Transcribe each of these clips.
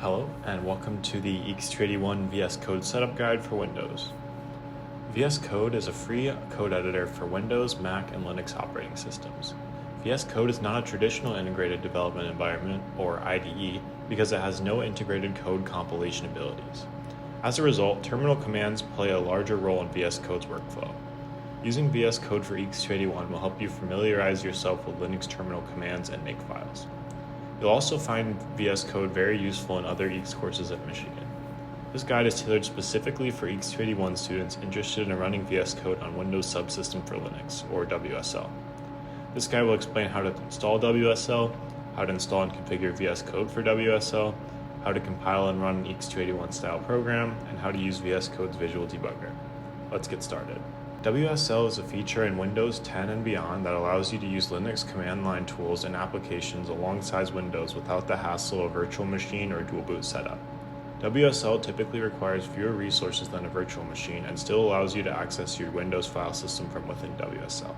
Hello, and welcome to the X281 VSCode setup guide for Windows. VSCode is a free code editor for Windows, Mac, and Linux operating systems. VSCode is not a traditional integrated development environment, or IDE, because it has no integrated code compilation abilities. As a result, terminal commands play a larger role in VSCode's workflow. Using VSCode for X281 will help you familiarize yourself with Linux terminal commands and makefiles. You'll also find VS Code very useful in other EECS courses at Michigan. This guide is tailored specifically for X281 students interested in running VS Code on Windows Subsystem for Linux, or WSL. This guide will explain how to install WSL, how to install and configure VS Code for WSL, how to compile and run an X281 style program, and how to use VS Code's visual debugger. Let's get started. WSL is a feature in Windows 10 and beyond that allows you to use Linux command line tools and applications alongside Windows without the hassle of virtual machine or dual boot setup. WSL typically requires fewer resources than a virtual machine and still allows you to access your Windows file system from within WSL.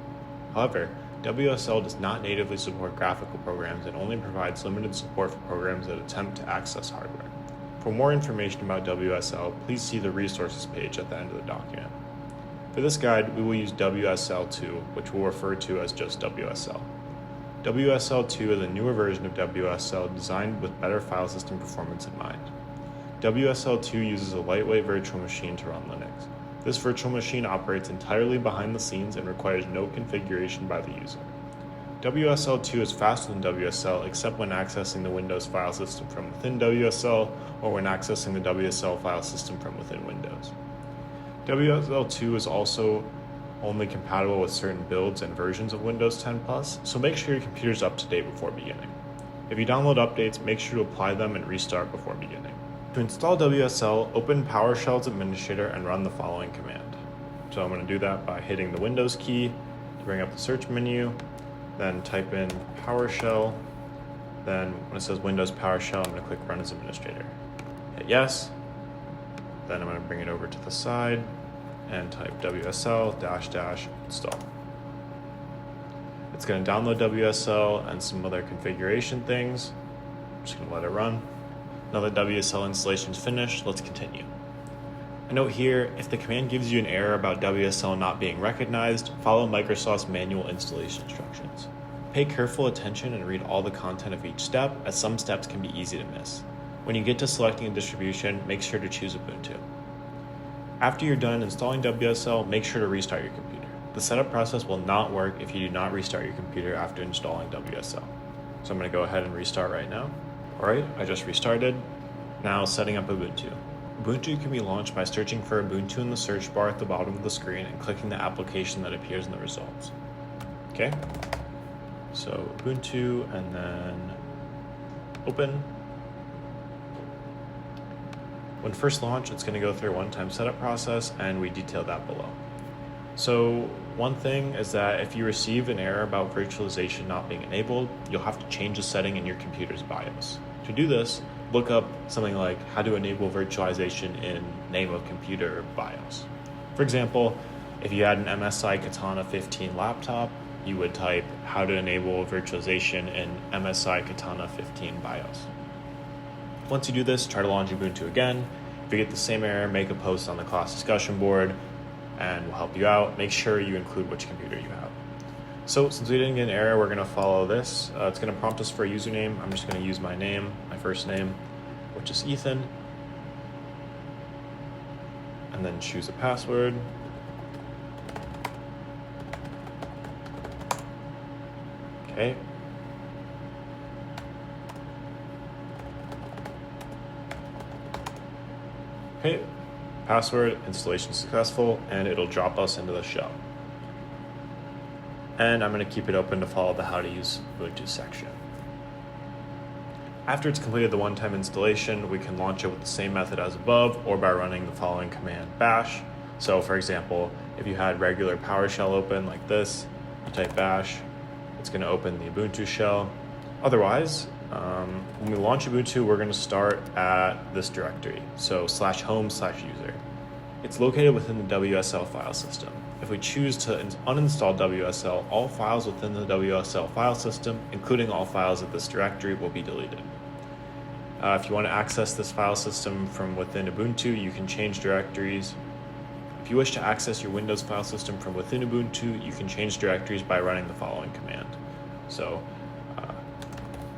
However, WSL does not natively support graphical programs and only provides limited support for programs that attempt to access hardware. For more information about WSL, please see the resources page at the end of the document. For this guide, we will use WSL2, which we'll refer to as just WSL. WSL2 is a newer version of WSL designed with better file system performance in mind. WSL2 uses a lightweight virtual machine to run Linux. This virtual machine operates entirely behind the scenes and requires no configuration by the user. WSL2 is faster than WSL except when accessing the Windows file system from within WSL or when accessing the WSL file system from within Windows. WSL2 is also only compatible with certain builds and versions of Windows 10 Plus, so make sure your computer is up to date before beginning. If you download updates, make sure to apply them and restart before beginning. To install WSL, open PowerShell's administrator and run the following command. So I'm going to do that by hitting the Windows key to bring up the search menu, then type in PowerShell, then when it says Windows PowerShell, I'm going to click Run as Administrator. Hit yes. Then I'm going to bring it over to the side and type WSL -- install. It's going to download WSL and some other configuration things. I'm just going to let it run. Now that WSL installation is finished, let's continue. A note here, if the command gives you an error about WSL not being recognized, follow Microsoft's manual installation instructions. Pay careful attention and read all the content of each step, as some steps can be easy to miss. When you get to selecting a distribution, make sure to choose Ubuntu. After you're done installing WSL, make sure to restart your computer. The setup process will not work if you do not restart your computer after installing WSL. So I'm going to go ahead and restart right now. Alright, I just restarted. Now setting up Ubuntu. Ubuntu can be launched by searching for Ubuntu in the search bar at the bottom of the screen and clicking the application that appears in the results. Okay, so Ubuntu and then open. When first launched, it's going to go through a one-time setup process, and we detail that below. So one thing is that if you receive an error about virtualization not being enabled, you'll have to change a setting in your computer's BIOS. To do this, look up something like how to enable virtualization in name of computer BIOS. For example, if you had an MSI Katana 15 laptop, you would type how to enable virtualization in MSI Katana 15 BIOS. Once you do this, try to launch Ubuntu again. If you get the same error, make a post on the class discussion board and we'll help you out. Make sure you include which computer you have. So since we didn't get an error, we're going to follow this. It's going to prompt us for a username. I'm just going to use my name, my first name, which is Ethan. And then choose a password. Okay. Okay, password, installation successful, and it'll drop us into the shell. And I'm going to keep it open to follow the how to use Ubuntu section. After it's completed the one-time installation, we can launch it with the same method as above or by running the following command, bash. So for example, if you had regular PowerShell open like this, you type bash, it's going to open the Ubuntu shell. Otherwise, when we launch Ubuntu, we're going to start at this directory, so /home/user. It's located within the WSL file system. If we choose to uninstall WSL, all files within the WSL file system, including all files of this directory, will be deleted. If you want to access this file system from within Ubuntu, you can change directories. If you wish to access your Windows file system from within Ubuntu, you can change directories by running the following command. So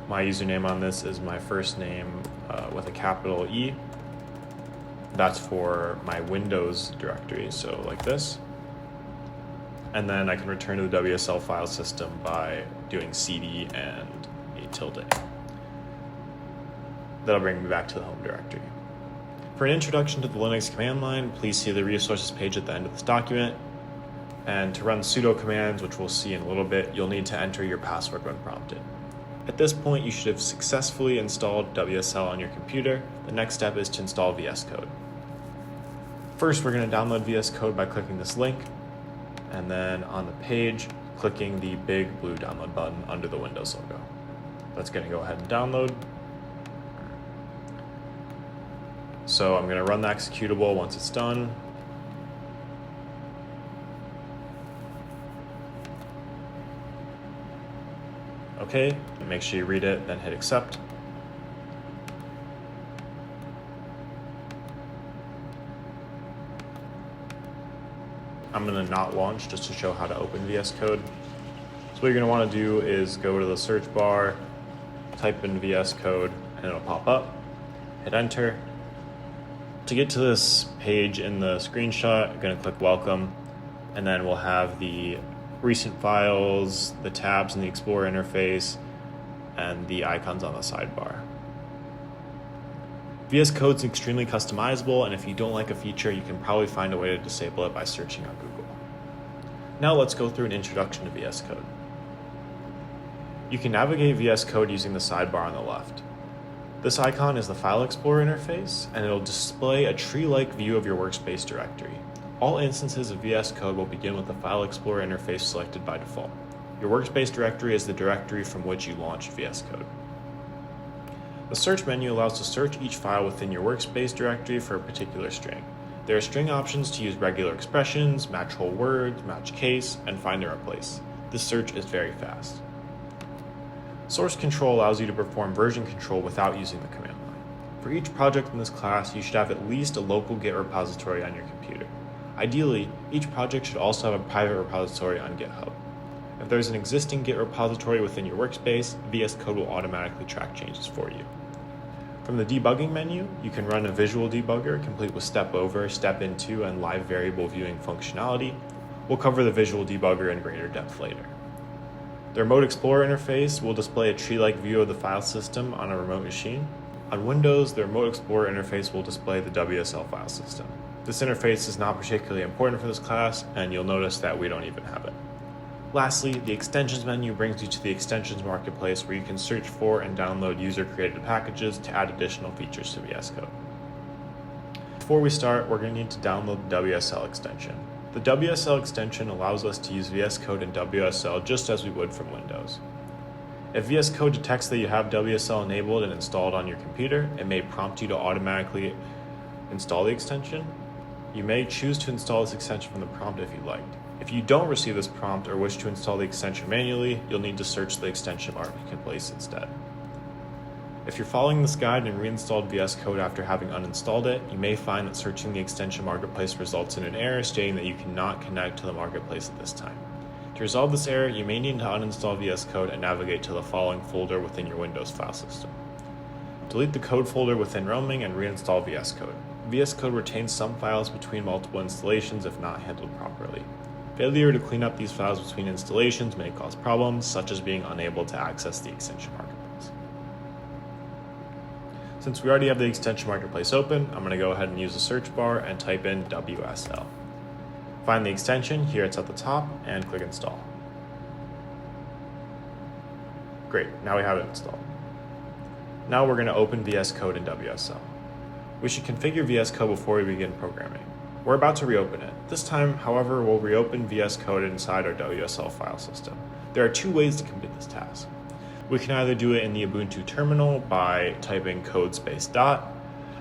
my username on this is my first name with a capital E. That's for my Windows directory, so like this. And then I can return to the WSL file system by doing cd and a tilde. That'll bring me back to the home directory. For an introduction to the Linux command line, please see the resources page at the end of this document. And to run sudo commands, which we'll see in a little bit, you'll need to enter your password when prompted. At this point, you should have successfully installed WSL on your computer. The next step is to install VSCode. First, we're going to download VSCode by clicking this link, and then on the page, clicking the big blue download button under the Windows logo. That's going to go ahead and download. So I'm going to run the executable once it's done. Okay, make sure you read it, then hit accept. I'm going to not launch just to show how to open VS Code. So what you're going to want to do is go to the search bar, type in VS Code, and it'll pop up. Hit enter. To get to this page in the screenshot, I'm going to click welcome, and then we'll have the recent files, the tabs in the Explorer interface, and the icons on the sidebar. VS Code is extremely customizable, and if you don't like a feature, you can probably find a way to disable it by searching on Google. Now let's go through an introduction to VS Code. You can navigate VS Code using the sidebar on the left. This icon is the File Explorer interface, and it'll display a tree-like view of your workspace directory. All instances of VS Code will begin with the File Explorer interface selected by default. Your workspace directory is the directory from which you launched VS Code. The search menu allows to search each file within your workspace directory for a particular string. There are string options to use regular expressions, match whole words, match case, and find and replace. This search is very fast. Source control allows you to perform version control without using the command line. For each project in this class, you should have at least a local Git repository on your computer. Ideally, each project should also have a private repository on GitHub. If there's an existing Git repository within your workspace, VS Code will automatically track changes for you. From the debugging menu, you can run a visual debugger complete with step over, step into, and live variable viewing functionality. We'll cover the visual debugger in greater depth later. The Remote Explorer interface will display a tree-like view of the file system on a remote machine. On Windows, the Remote Explorer interface will display the WSL file system. This interface is not particularly important for this class, and you'll notice that we don't even have it. Lastly, the Extensions menu brings you to the Extensions Marketplace where you can search for and download user-created packages to add additional features to VS Code. Before we start, we're going to need to download the WSL extension. The WSL extension allows us to use VS Code and WSL just as we would from Windows. If VS Code detects that you have WSL enabled and installed on your computer, it may prompt you to automatically install the extension. You may choose to install this extension from the prompt if you'd like. If you don't receive this prompt or wish to install the extension manually, you'll need to search the extension marketplace instead. If you're following this guide and reinstalled VS Code after having uninstalled it, you may find that searching the extension marketplace results in an error stating that you cannot connect to the marketplace at this time. To resolve this error, you may need to uninstall VS Code and navigate to the following folder within your Windows file system. Delete the code folder within roaming and reinstall VS Code. VS Code retains some files between multiple installations if not handled properly. Failure to clean up these files between installations may cause problems, such as being unable to access the extension marketplace. Since we already have the extension marketplace open, I'm going to go ahead and use the search bar and type in WSL. Find the extension, here it's at the top, and click install. Great, now we have it installed. Now we're going to open VS Code in WSL. We should configure VS Code before we begin programming. We're about to reopen it. This time, however, we'll reopen VS Code inside our WSL file system. There are two ways to complete this task. We can either do it in the Ubuntu terminal by typing code space dot.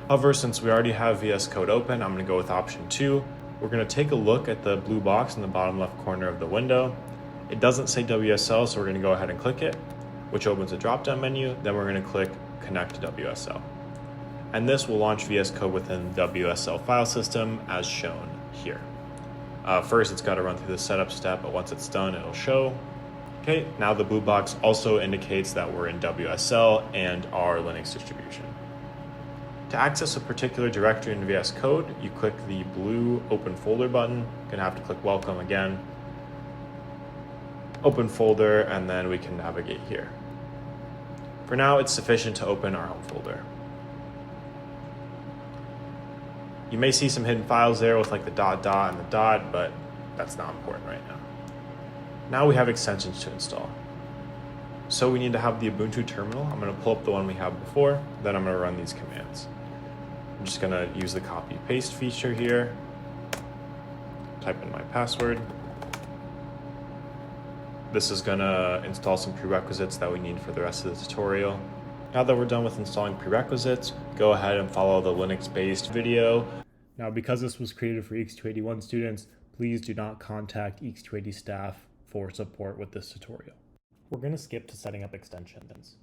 However, since we already have VS Code open, I'm going to go with option 2. We're going to take a look at the blue box in the bottom left corner of the window. It doesn't say WSL, so we're going to go ahead and click it, which opens a drop-down menu. Then we're going to click Connect to WSL. and this will launch VS Code within the WSL file system as shown here. First, it's got to run through the setup step, but once it's done, it'll show. Okay, now the blue box also indicates that we're in WSL and our Linux distribution. To access a particular directory in VS Code, you click the blue Open Folder button. You're gonna have to click Welcome again. Open folder, and then we can navigate here. For now, it's sufficient to open our home folder. You may see some hidden files there with like the dot and the dot, but that's not important right now. Now we have extensions to install. So we need to have the Ubuntu terminal. I'm going to pull up the one we had before, then I'm going to run these commands. I'm just going to use the copy paste feature here, type in my password. This is going to install some prerequisites that we need for the rest of the tutorial. Now that we're done with installing prerequisites, go ahead and follow the Linux-based video. Now, because this was created for EX281 students, please do not contact EX280 staff for support with this tutorial. We're going to skip to setting up extensions.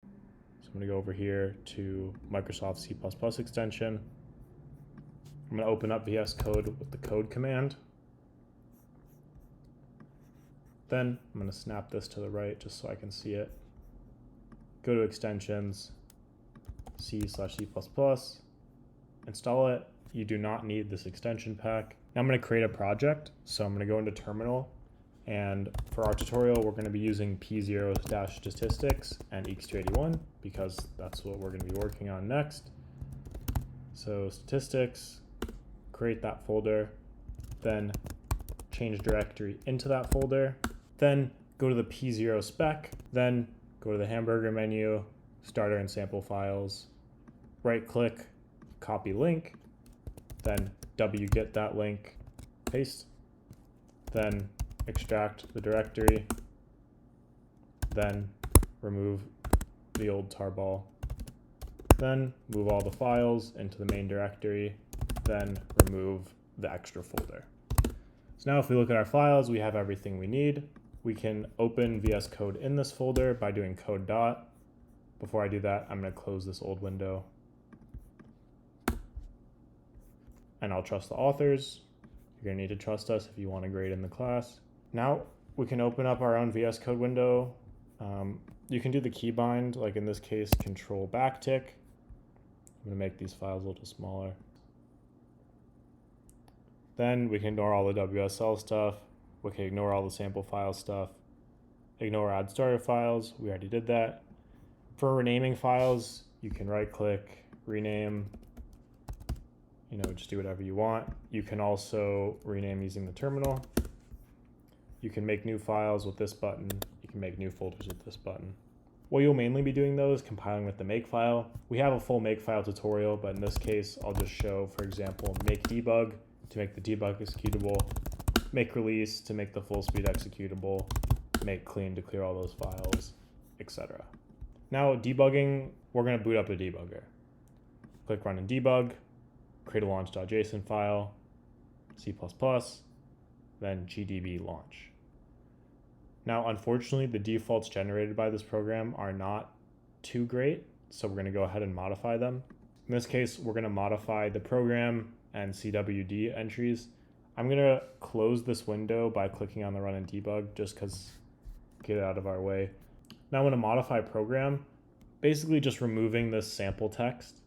So I'm going to go over here to Microsoft C++ extension. I'm going to open up VS Code with the code command. Then I'm going to snap this to the right just so I can see it. Go to extensions, C/C++, install it. You do not need this extension pack. Now I'm going to create a project. So I'm going to go into terminal, and for our tutorial, we're going to be using P0-statistics and EX281 because that's what we're going to be working on next. So statistics, create that folder, then change directory into that folder, then go to the P0 spec, then go to the hamburger menu, starter and sample files, right click, copy link, then wget that link, paste, then extract the directory, then remove the old tarball, then move all the files into the main directory, then remove the extra folder. So now if we look at our files, we have everything we need. We can open VS Code in this folder by doing code dot. Before I do that, I'm going to close this old window. And I'll trust the authors. You're going to need to trust us if you want to grade in the class. Now we can open up our own VS Code window. You can do the keybind, like in this case, control backtick. I'm going to make these files a little smaller. Then we can ignore all the WSL stuff. We can ignore all the sample file stuff. Ignore add starter files. We already did that. For renaming files, you can right click, rename, just do whatever you want. You can also rename using the terminal. You can make new files with this button. You can make new folders with this button. What you'll mainly be doing though is compiling with the makefile. We have a full makefile tutorial, but in this case, I'll just show, for example, make debug to make the debug executable, make release to make the full speed executable, make clean to clear all those files, etc. Now debugging, we're going to boot up a debugger. Click run and debug, create a launch.json file, C++, then gdb launch. Now, unfortunately, the defaults generated by this program are not too great, so we're going to go ahead and modify them. In this case, we're going to modify the program and CWD entries. I'm going to close this window by clicking on the run and debug just because get it out of our way. Now I'm going to modify program, basically just removing this sample text.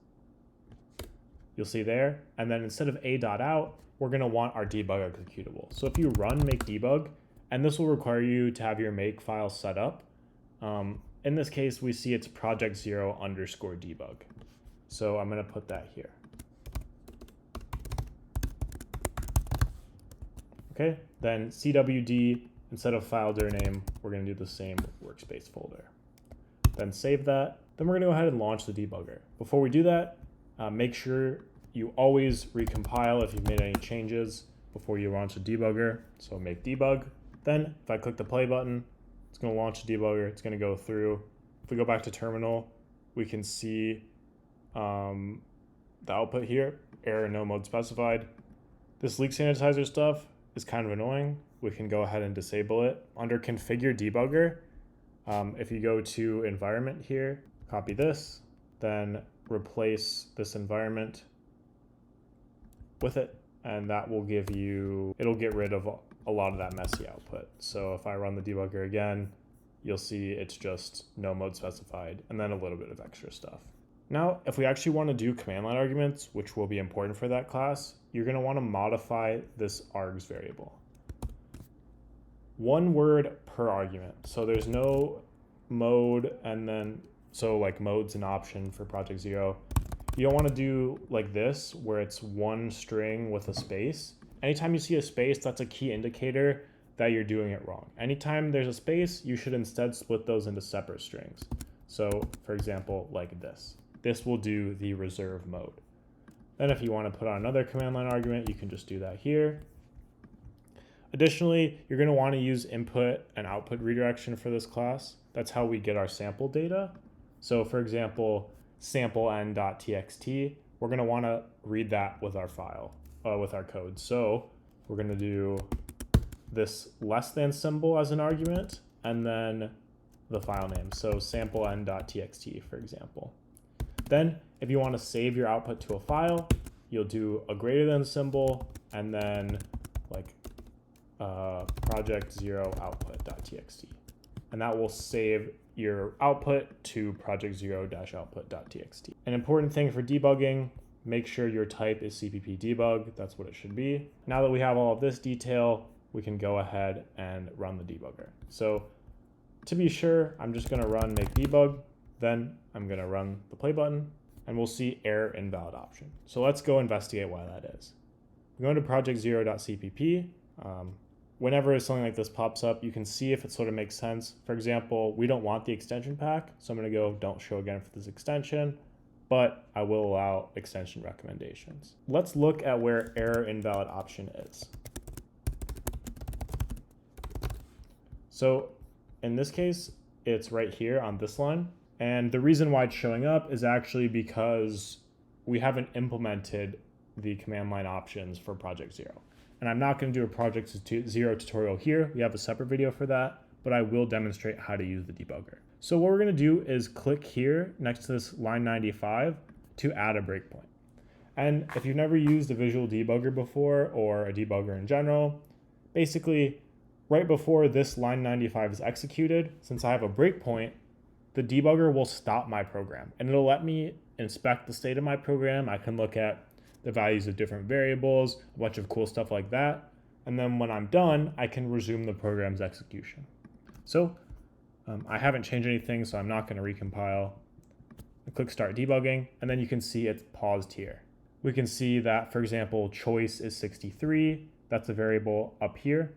You'll see there. And then instead of a.out, we're going to want our debug executable. So if you run make debug, and this will require you to have your make file set up. In this case, we see it's project0_debug. So I'm going to put that here. Okay, then CWD, instead of file dir name, we're going to do the same workspace folder. Then save that. Then we're going to go ahead and launch the debugger. Before we do that, make sure you always recompile if you've made any changes before you launch the debugger. So make debug. Then if I click the play button, it's going to launch the debugger. It's going to go through. If we go back to terminal, we can see the output here, error no mode specified. This leak sanitizer stuff is kind of annoying. We can go ahead and disable it. Under configure debugger, if you go to environment here, copy this, then replace this environment with it, and that will give you, it'll get rid of a lot of that messy output. So if I run the debugger again, you'll see it's just no mode specified and then a little bit of extra stuff. Now, if we actually want to do command line arguments, which will be important for that class, you're going to want to modify this args variable. One word per argument. So there's no mode, and then, so like mode's an option for Project Zero. You don't want to do like this, where it's one string with a space. Anytime you see a space, that's a key indicator that you're doing it wrong. Anytime there's a space, you should instead split those into separate strings. So for example, like this. This will do the reserve mode. Then if you want to put on another command line argument, you can just do that here. Additionally, you're going to want to use input and output redirection for this class. That's how we get our sample data. So for example, sample_n.txt, we're going to want to read that with our file, with our code. So we're going to do this less than symbol as an argument, and then the file name. So sample_n.txt, for example. Then if you want to save your output to a file, you'll do a greater than symbol, and then like project zero output.txt. And that will save your output to project zero-output.txt. An important thing for debugging, make sure your type is CPP debug. That's what it should be. Now that we have all of this detail, we can go ahead and run the debugger. So to be sure, I'm just going to run make debug. Then I'm going to run the play button, and we'll see error invalid option. So let's go investigate why that is. We go into project zero.cpp. Whenever something like this pops up, you can see if it sort of makes sense. For example, we don't want the extension pack, so I'm going to go don't show again for this extension, but I will allow extension recommendations. Let's look at where error invalid option is. So in this case, it's right here on this line. And the reason why it's showing up is actually because we haven't implemented the command line options for Project Zero. And I'm not going to do a Project Zero tutorial here. We have a separate video for that, but I will demonstrate how to use the debugger. So what we're going to do is click here next to this line 95 to add a breakpoint. And if you've never used a visual debugger before, or a debugger in general, basically right before this line 95 is executed, since I have a breakpoint, the debugger will stop my program and it'll let me inspect the state of my program. I can look at the values of different variables, a bunch of cool stuff like that. And then when I'm done, I can resume the program's execution. So I haven't changed anything, so I'm not going to recompile. I click start debugging, and then you can see it's paused here. We can see that, for example, choice is 63. That's a variable up here.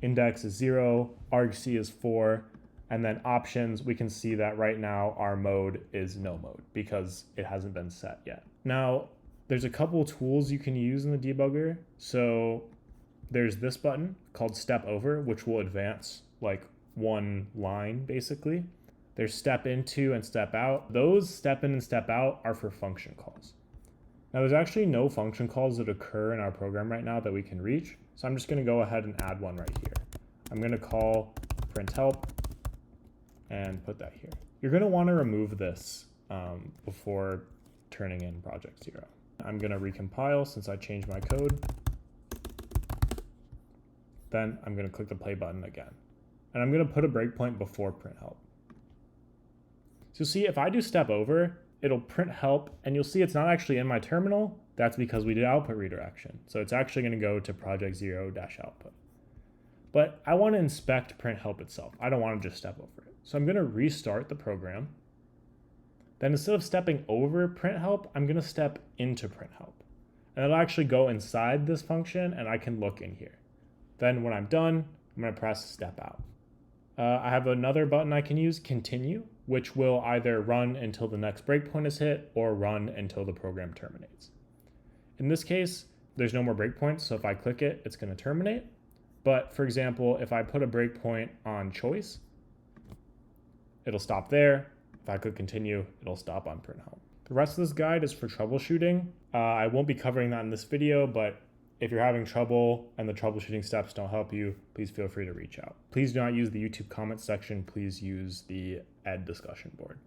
Index is 0, argc is 4, and then options, we can see that right now our mode is no mode because it hasn't been set yet. Now, there's a couple tools you can use in the debugger. So there's this button called step over, which will advance like one line basically. There's step into and step out. Those step in and step out are for function calls. Now there's actually no function calls that occur in our program right now that we can reach. So I'm just going to go ahead and add one right here. I'm going to call print help and put that here. You're going to want to remove this before turning in Project Zero. I'm going to recompile since I changed my code. Then I'm going to click the play button again. And I'm going to put a breakpoint before print help. So you'll see if I do step over, it'll print help, and you'll see it's not actually in my terminal. That's because we did output redirection. So it's actually going to go to project zero-output. But I want to inspect print help itself. I don't want to just step over it. So I'm going to restart the program. Then instead of stepping over print help, I'm going to step into print help. And it'll actually go inside this function, and I can look in here. Then when I'm done, I'm going to press step out. I have another button I can use, continue, which will either run until the next breakpoint is hit or run until the program terminates. In this case, there's no more breakpoints, so if I click it, it's going to terminate. But for example, if I put a breakpoint on choice, it'll stop there. If I click continue, it'll stop on print help. The rest of this guide is for troubleshooting. I won't be covering that in this video, but if you're having trouble and the troubleshooting steps don't help you, please feel free to reach out. Please do not use the YouTube comments section. Please use the Ed discussion board.